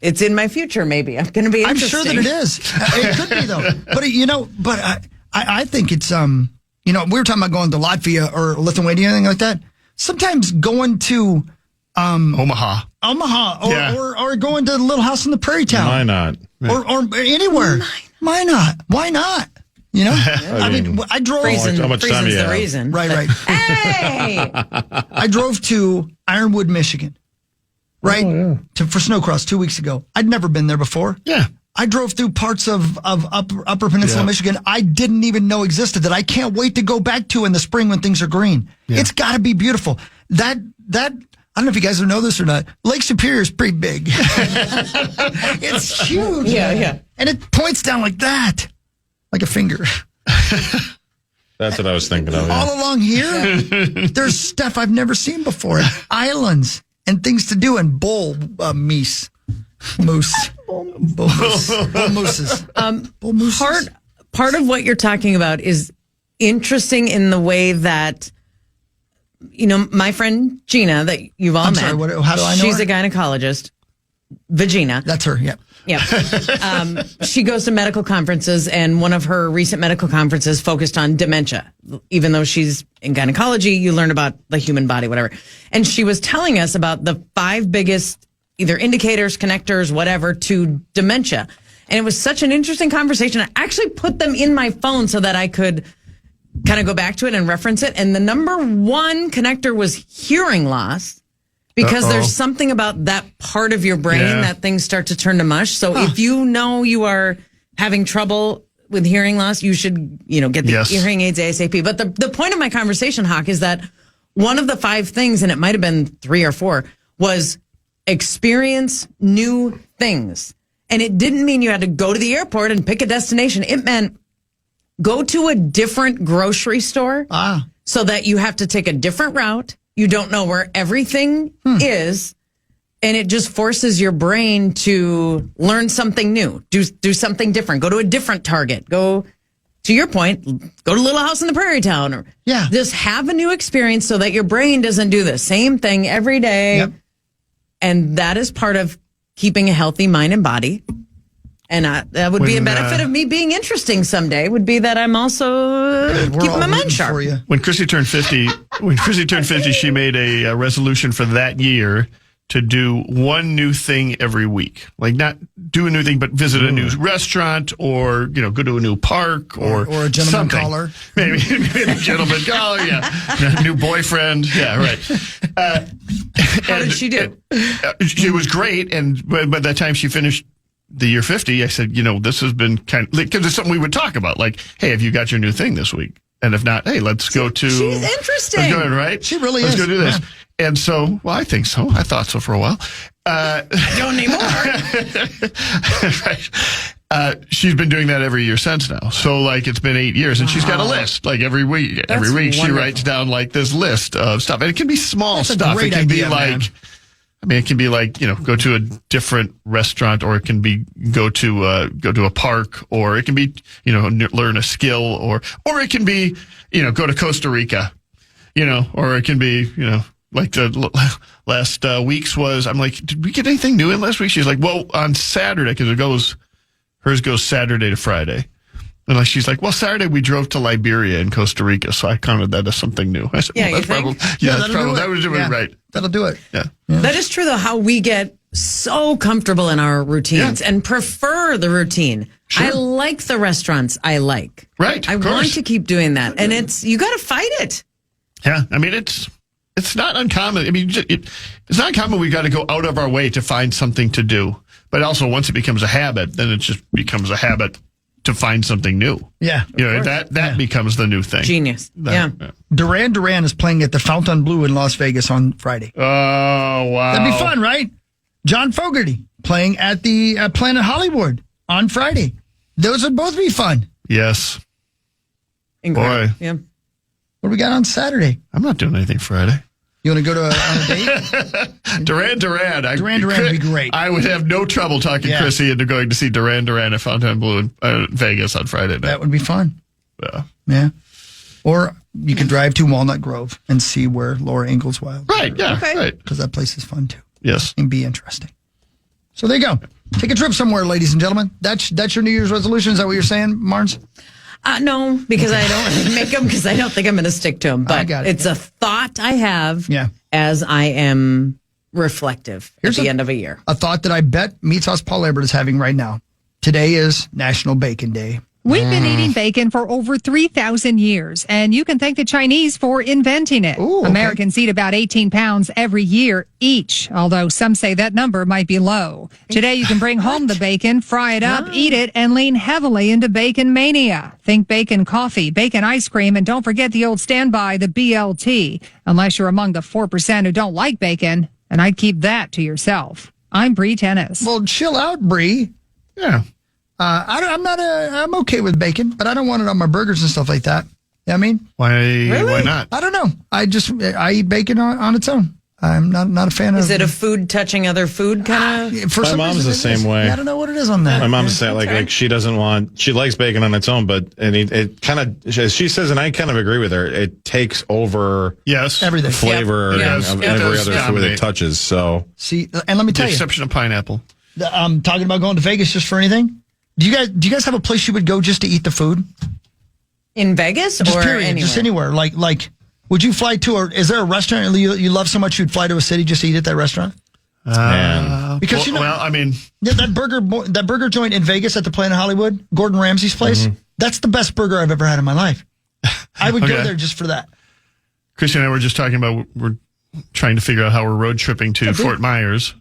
it's in my future. Maybe I'm going to be.
I'm sure that it is. It could be though. But I think it's we were talking about going to Latvia or Lithuania, anything like that. Sometimes going to
Omaha.
or going to the little house in the prairie town.
Why not?
Or anywhere. Why not? Why not? You know? I mean, I drove.
How much time
Freezing's
you
the
have?
reason.
Right.
Hey!
I drove to Ironwood, Michigan, right? For snowcross 2 weeks ago. I'd never been there before.
Yeah.
I drove through parts of Upper Peninsula, Michigan I didn't even know existed that I can't wait to go back to in the spring when things are green. Yeah. It's got to be beautiful. That I don't know if you guys know this or not. Lake Superior is pretty big. It's huge.
Yeah.
And it points down like that, like a finger.
That's what I was thinking of. Yeah.
All along here, there's stuff I've never seen before. Islands and things to do and bull moose. Bull mooses.
Part of what you're talking about is interesting in the way that, my friend Gina that you've all met.
Sorry, how do I know
She's
her?
a gynecologist. Vagina.
That's her, yeah.
Yeah. She goes to medical conferences, and one of her recent medical conferences focused on dementia. Even though she's in gynecology, you learn about the human body, whatever. And she was telling us about the 5 biggest either indicators, connectors, whatever, to dementia. And it was such an interesting conversation. I actually put them in my phone so that I could kind of go back to it and reference it. And the number 1 connector was hearing loss. Because there's something about that part of your brain that things start to turn to mush. So if you know you are having trouble with hearing loss, you should, get the hearing aids ASAP. But the point of my conversation, Hawk, is that one of the 5 things, and it might have been 3 or 4, was experience new things. And it didn't mean you had to go to the airport and pick a destination. It meant go to a different grocery store so that you have to take a different route. You don't know where everything is, and it just forces your brain to learn something new, do something different, go to a different Target, go, to your point, go to Little House in the Prairie Town, or just have a new experience so that your brain doesn't do the same thing every day. Yep. And that is part of keeping a healthy mind and body. And that would be a benefit of me being interesting someday, would be that I'm also keeping my mind sharp.
When Chrissy turned 50, she made a resolution for that year to do one new thing every week. Like not do a new thing, but visit a new restaurant or, go to a new park or
a gentleman
something.
caller.
Maybe a gentleman caller, a new boyfriend. Yeah, right.
How did she do?
She was great. And by the time she finished the year 50, I said, this has been because it's something we would talk about. Like, hey, have you got your new thing this week? And if not, hey, let's go to.
She's interesting.
Let's go, right?
She really
let's
is.
Let's go do this.
Yeah.
And so, well, I think so. I thought so for a while.
Don't anymore.
Right. She's been doing that every year since now. So, it's been 8 years, and she's got a list. Like every week, she writes down this list of stuff, and it can be small
That's a
stuff.
great
It can
idea,
be
man.
I mean, it can be like, go to a different restaurant, or it can be go to a park, or it can be, learn a skill, or it can be, go to Costa Rica, or it can be, like the last week's was, I'm like, did we get anything new in last week? She's like, well, on Saturday, because hers goes Saturday to Friday. And like, she's like, well, Saturday we drove to Liberia and Costa Rica, so I counted that as something new. I said,
Yeah,
well,
you think?
that was right.
That'll do it.
Yeah.
That is true, though, how we get so comfortable in our routines and prefer the routine.
Sure.
I like the restaurants I like.
Right,
I
of
want
course.
to keep doing that. And you got to fight it.
Yeah, I mean, it's not uncommon. I mean, it's not uncommon. We got to go out of our way to find something to do. But also, once it becomes a habit, then it just becomes a habit to find something new.
Yeah.
That becomes the new thing.
Genius. Yeah.
Duran Duran is playing at the Fontainebleau in Las Vegas on Friday.
Oh, wow.
That'd be fun, right? John Fogerty playing at the Planet Hollywood on Friday. Those would both be fun.
Yes.
Incredible.
Boy.
Yeah.
What do we got on Saturday?
I'm not doing anything Friday.
You want to go on a date?
Duran Duran.
Duran Duran would be great.
I would have no trouble talking Chrissy into going to see Duran Duran at Fontainebleau in Vegas on Friday night.
That would be fun.
Yeah.
Yeah. Or you could drive to Walnut Grove and see where Laura Ingalls Wilder.
Right, yeah, right.
Because that place is fun too.
Yes.
And be interesting. So there you go. Take a trip somewhere, ladies and gentlemen. That's your New Year's resolution. Is that what you're saying, Marnes?
No, because I don't make them because I don't think I'm going to stick to them. But it's a thought I have as I am reflective at the end of a year.
A thought that I bet Meat Sauce Paul Ebert is having right now. Today is National Bacon Day.
We've been eating bacon for over 3,000 years, and you can thank the Chinese for inventing it.
Ooh, okay.
Americans eat about 18 pounds every year each, although some say that number might be low. Today, you can bring home the bacon, fry it up, eat it, and lean heavily into bacon mania. Think bacon coffee, bacon ice cream, and don't forget the old standby, the BLT, unless you're among the 4% who don't like bacon, and I'd keep that to yourself. I'm Bree Tennis.
Well, chill out, Bree.
Yeah.
I'm okay with bacon, but I don't want it on my burgers and stuff like that. You know what I mean?
Why not?
I don't know. I eat bacon on its own. I'm not a fan of.
Is it a food touching other food kind of?
My mom's the same way.
I don't know what it is on that.
My mom's saying like she likes bacon on its own, but it kind of, as she says, and I kind of agree with her, it takes over
everything,
flavor of every other food it touches. So
see, and let me tell
the
you,
exception of pineapple.
I'm talking about going to Vegas just for anything. Do you guys have a place you would go just to eat the food?
In Vegas
Just
or
period,
anywhere?
just anywhere. Like, would you fly to, or is there a restaurant you love so much you'd fly to a city just to eat at that restaurant? Because
I mean,
that burger joint in Vegas at the Planet Hollywood, Gordon Ramsay's place, that's the best burger I've ever had in my life. I would go there just for that.
Christy and I were just talking about, we're trying to figure out how we're road tripping to Fort Myers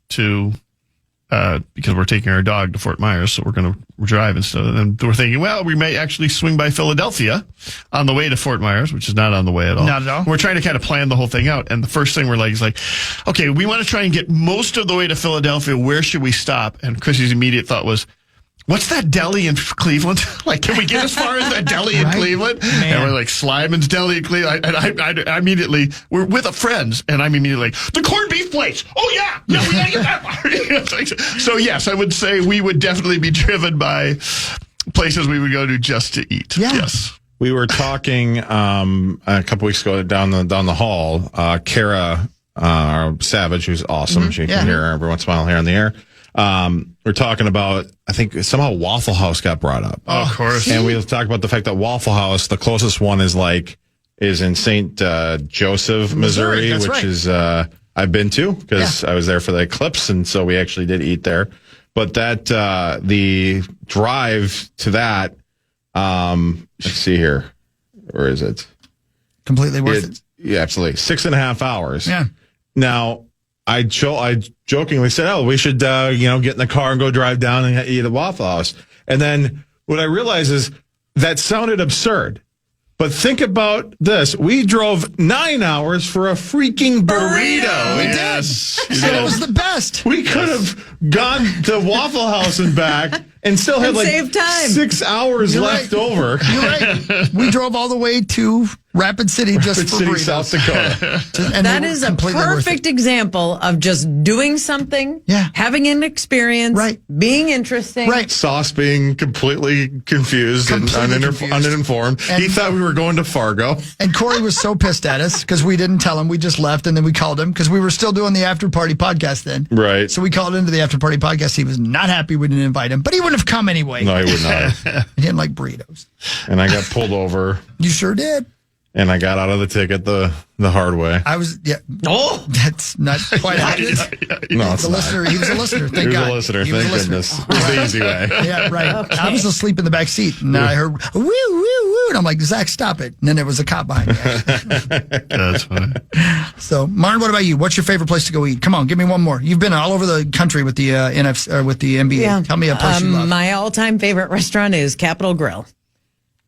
because we're taking our dog to Fort Myers, so we're drive and stuff. And we're thinking, well, we may actually swing by Philadelphia on the way to Fort Myers, which is not on the way at all.
Not at all.
We're trying to kind of plan the whole thing out. And the first thing we're like is like, okay, we want to try and get most of the way to Philadelphia. Where should we stop? And Chrissy's immediate thought was, what's that deli in Cleveland? Like, can we get as far as that deli in Cleveland?
Man.
And we're like, Slyman's Deli in Cleveland. And I immediately, we're with friends, and I'm immediately like, the corned beef place. Oh, yeah, we gotta get that far. So, yes, I would say we would definitely be driven by places we would go to just to eat.
Yeah.
Yes.
we were talking a couple weeks ago down the hall. Kara Savage, who's awesome. She can hear every once in a while here on the air. We're talking about, I think somehow Waffle House got brought up.
Oh, of course.
And we talked about the fact that Waffle House, the closest one is in St. Joseph, Missouri,
That's
which
right.
is, I've been to because I was there for the eclipse. And so we actually did eat there. But that, the drive to that, let's see here. Where is it?
Completely worth it.
Yeah, absolutely. 6.5 hours.
Yeah.
Now, I jokingly said, "Oh, we should, get in the car and go drive down and eat at Waffle House." And then what I realized is that sounded absurd. But think about this: we drove 9 hours for a freaking burrito.
We
Yes.
did. So it was the best.
We could have gone to Waffle House and back and still had
And
like
save time.
6 hours left over.
You're right. We drove all the way to Rapid City just
Rapid
for
City,
burritos.
South Dakota.
And
That
they were
is a
completely worth it.
perfect example of just doing something,
Yeah.
having an experience,
Right.
being interesting.
Right.
Sauce being completely confused
Completely
and
confused.
uninformed. He
And-
thought we were going to Fargo.
And Corey was so pissed at us because we didn't tell him. We just left, and then we called him because we were still doing the after party podcast then.
Right.
So we called into the after party podcast. He was not happy we didn't invite him, but he wouldn't have come anyway.
No, he would not have.
He didn't like burritos.
And I got pulled over,
You sure did.
and I got out of the ticket the hard way.
I was, yeah.
Oh,
That's not quite accurate.
No, it's
The
not.
listener, he was a listener. Thank
He was
God.
a listener.
He was
Thank
a listener.
goodness. It was the easy way.
Yeah, right. I was asleep in the back seat, and I heard woo, woo, woo, and I'm like, Zach, stop it. And then there was a cop behind me.
That's funny.
So, Marn, what about you? What's your favorite place to go eat? Come on, give me one more. You've been all over the country with the NFC, with the NBA.
yeah.
Tell me a place you love.
My all-time favorite restaurant is Capitol Grill.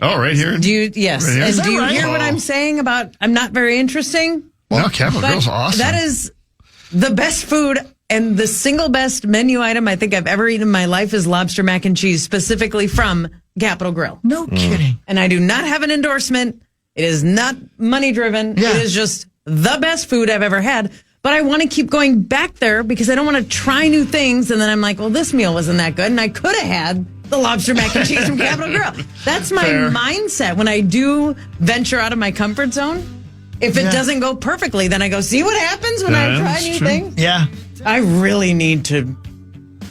Oh, right here.
Do you? Yes.
Right here?
And
Is
that
do you
right?
hear what
Oh.
I'm saying about I'm not very interesting?
No, Capitol
But
Grill's awesome.
that is the best food and the single best menu item I think I've ever eaten in my life is lobster mac and cheese, specifically from Capitol Grill.
No kidding.
And I do not have an endorsement. It is not money driven.
Yeah.
It is just the best food I've ever had. But I want to keep going back there because I don't want to try new things. And then I'm like, well, this meal wasn't that good. And I could have had the lobster mac and cheese from Capitol Grill. That's my
Fair.
mindset when I do venture out of my comfort zone. If it
Yeah.
doesn't go perfectly, then I go, see what happens when I
Yeah,
try
that's
new
true.
things?
Yeah.
I really need to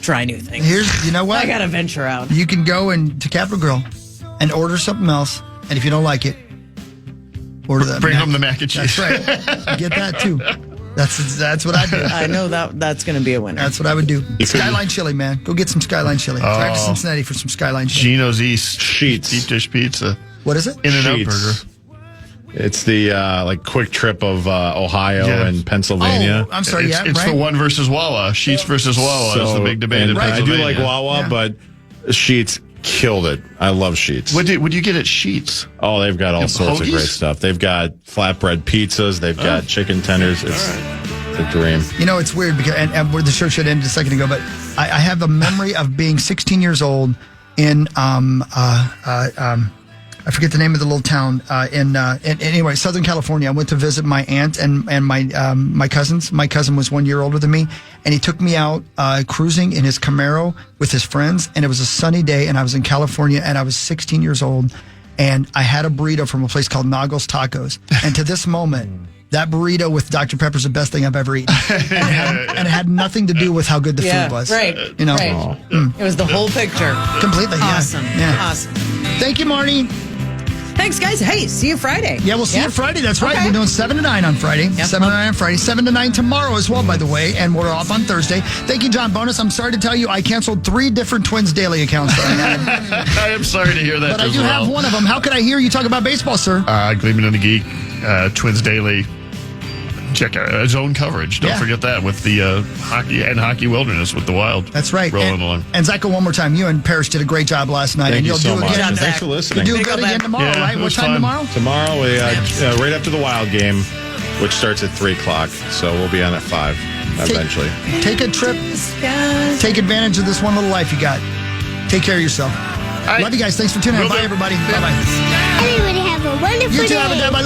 try new things.
Here's, you know what?
I got to venture out.
You can go to Capitol Grill and order something else, and if you don't like it, order that.
Bring home the mac and cheese.
That's right. Get that too. That's what I do.
I know that's going to be a winner.
That's what I would do. Skyline chili, man. Go get some Skyline chili. Drive to Cincinnati for some Skyline chili.
Gino's East.
Sheets.
Deep dish pizza.
What is it?
In-N-Out
Sheets.
burger.
It's the like quick trip of Ohio
Yeah.
and Pennsylvania.
Oh, I'm sorry.
It's,
Yeah,
it's
right.
the one versus Wawa. Sheets versus Wawa is the big debate in
and I do
Pennsylvania.
like Wawa,
Yeah.
but Sheets killed it. I love Sheets.
What do you get at Sheets?
Oh, they've got all
have
sorts of
hoagies?
great stuff. They've got flatbread pizzas. They've got chicken tenders. It's a dream.
You know, it's weird because, and where the show should end a second ago, but I have a memory of being 16 years old in, I forget the name of the little town anyway, Southern California. I went to visit my aunt and my cousins. My cousin was 1 year older than me, and he took me out cruising in his Camaro with his friends, and it was a sunny day, and I was in California, and I was 16 years old, and I had a burrito from a place called Nagel's Tacos, and to this moment, that burrito with Dr. Pepper is the best thing I've ever eaten, and it had nothing to do with how good the
yeah,
food was.
right.
You know,
right. It was the whole picture.
completely. Yeah.
Awesome.
Yeah.
Awesome.
Thank you, Marnie.
Thanks, guys. Hey, see you Friday.
Yeah, we'll see you Friday. That's right.
Okay.
We're doing 7 to 9 on Friday. 7 to 9 on Friday. 7 to 9 tomorrow as well, by the way. And we're off on Thursday. Thank you, John Bonus. I'm sorry to tell you, I canceled 3 different Twins Daily accounts that I had.
I am sorry to hear that
But I
as
do
well.
have one of them. How could I hear you talk about baseball, sir?
Gleeman and the Geek, Twins Daily. Check out zone coverage. Don't
Yeah.
forget that with the hockey wilderness with the Wild.
That's right.
Rolling along.
And Zach, one more time. You and Parrish did a great job last night.
Thank
and
you
you'll
so
do
much.
again.
And thanks for listening.
You'll do
Big
good
up,
again
man.
tomorrow,
Yeah,
right?
it
What
was
time
fun.
tomorrow?
Tomorrow, we right after the Wild game, which starts at 3 o'clock. So we'll be on at 5 eventually.
Take a trip. Take advantage of this one little life you got. Take care of yourself. Love you guys. Thanks for tuning in.
Will
Bye,
do.
everybody. Bye-bye.
Everybody have a wonderful
You too,
day.
have a good one. I love you.